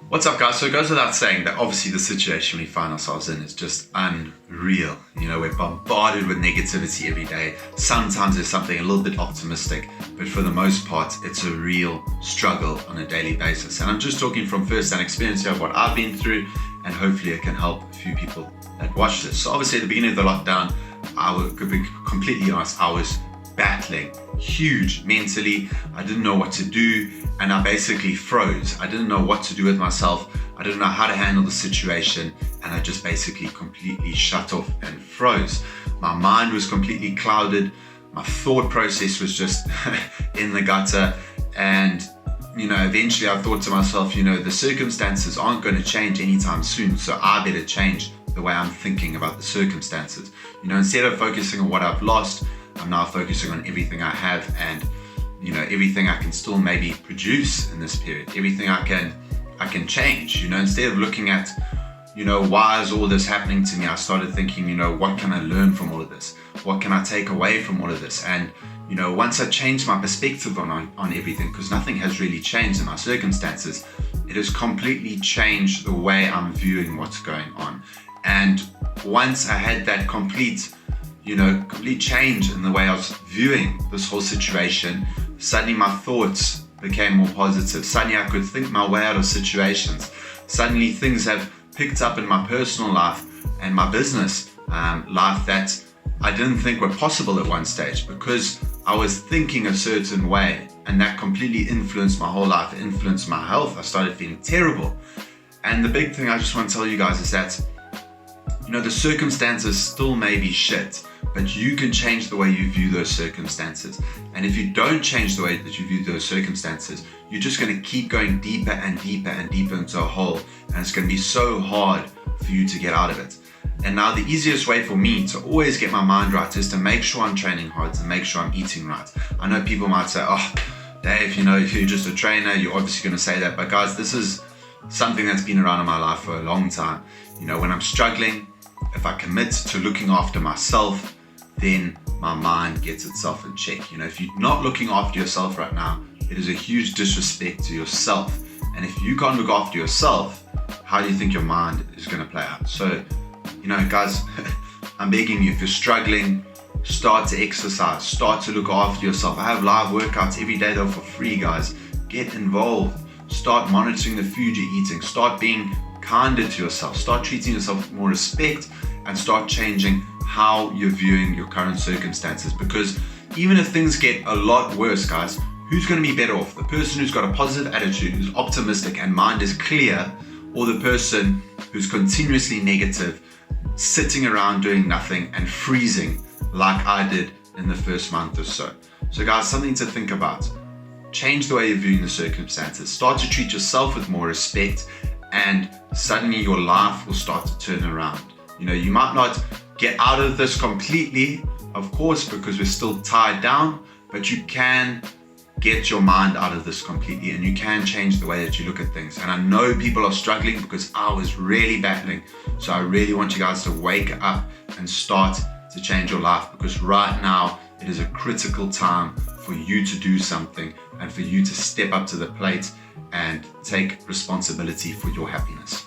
What's up, guys? So it goes without saying that obviously the situation we find ourselves in is just unreal. You know, we're bombarded with negativity every day. Sometimes there's something a little bit optimistic, but for the most part, it's a real struggle on a daily basis. And I'm just talking from first-hand experience here of what I've been through, and hopefully it can help a few people that watch this. So obviously at the beginning of the lockdown, I could be completely honest, I was battling huge mentally. I didn't know what to do, and I basically froze. I didn't know what to do with myself. I didn't know how to handle the situation, and I just basically completely shut off and froze. My mind was completely clouded. My thought process was just in the gutter, and eventually I thought to myself, the circumstances aren't going to change anytime soon, so I better change the way I'm thinking about the circumstances. Instead of focusing on what I've lost, I'm now focusing on everything I have, and everything I can still maybe produce in this period, everything I can change. Instead of looking at why is all this happening to me, I started thinking, what can I learn from all of this? What can I take away from all of this? And once I changed my perspective on everything, because nothing has really changed in my circumstances, it has completely changed the way I'm viewing what's going on. And once I had that complete change in the way I was viewing this whole situation, suddenly my thoughts became more positive. Suddenly I could think my way out of situations. Suddenly things have picked up in my personal life and my business life that I didn't think were possible at one stage, because I was thinking a certain way, and that completely influenced my whole life, influenced my health. I started feeling terrible. And the big thing I just want to tell you guys is that the circumstances still may be shit, but you can change the way you view those circumstances. And if you don't change the way that you view those circumstances, you're just going to keep going deeper and deeper and deeper into a hole, and it's going to be so hard for you to get out of it. And now the easiest way for me to always get my mind right is to make sure I'm training hard, to make sure I'm eating right. I know people might say, oh, Dave, if you're just a trainer, you're obviously going to say that. But guys, this is something that's been around in my life for a long time. When I'm struggling, if I commit to looking after myself, then my mind gets itself in check. If you're not looking after yourself right now, it is a huge disrespect to yourself. And if you can't look after yourself, how do you think your mind is going to play out? So, guys, I'm begging you, if you're struggling, start to exercise, start to look after yourself. I have live workouts every day though for free, guys. Get involved. Start monitoring the food you're eating. Start being kinder to yourself. Start treating yourself with more respect, and start changing how you're viewing your current circumstances. Because even if things get a lot worse, guys, who's going to be better off? The person who's got a positive attitude, who's optimistic and mind is clear, or the person who's continuously negative, sitting around doing nothing and freezing like I did in the first month or so? So guys, something to think about. Change the way you're viewing the circumstances. Start to treat yourself with more respect, and suddenly your life will start to turn around. You might not get out of this completely, of course, because we're still tied down, but you can get your mind out of this completely, and you can change the way that you look at things. And I know people are struggling, because I was really battling. So I really want you guys to wake up and start to change your life, because right now it is a critical time for you to do something, and for you to step up to the plate and take responsibility for your happiness.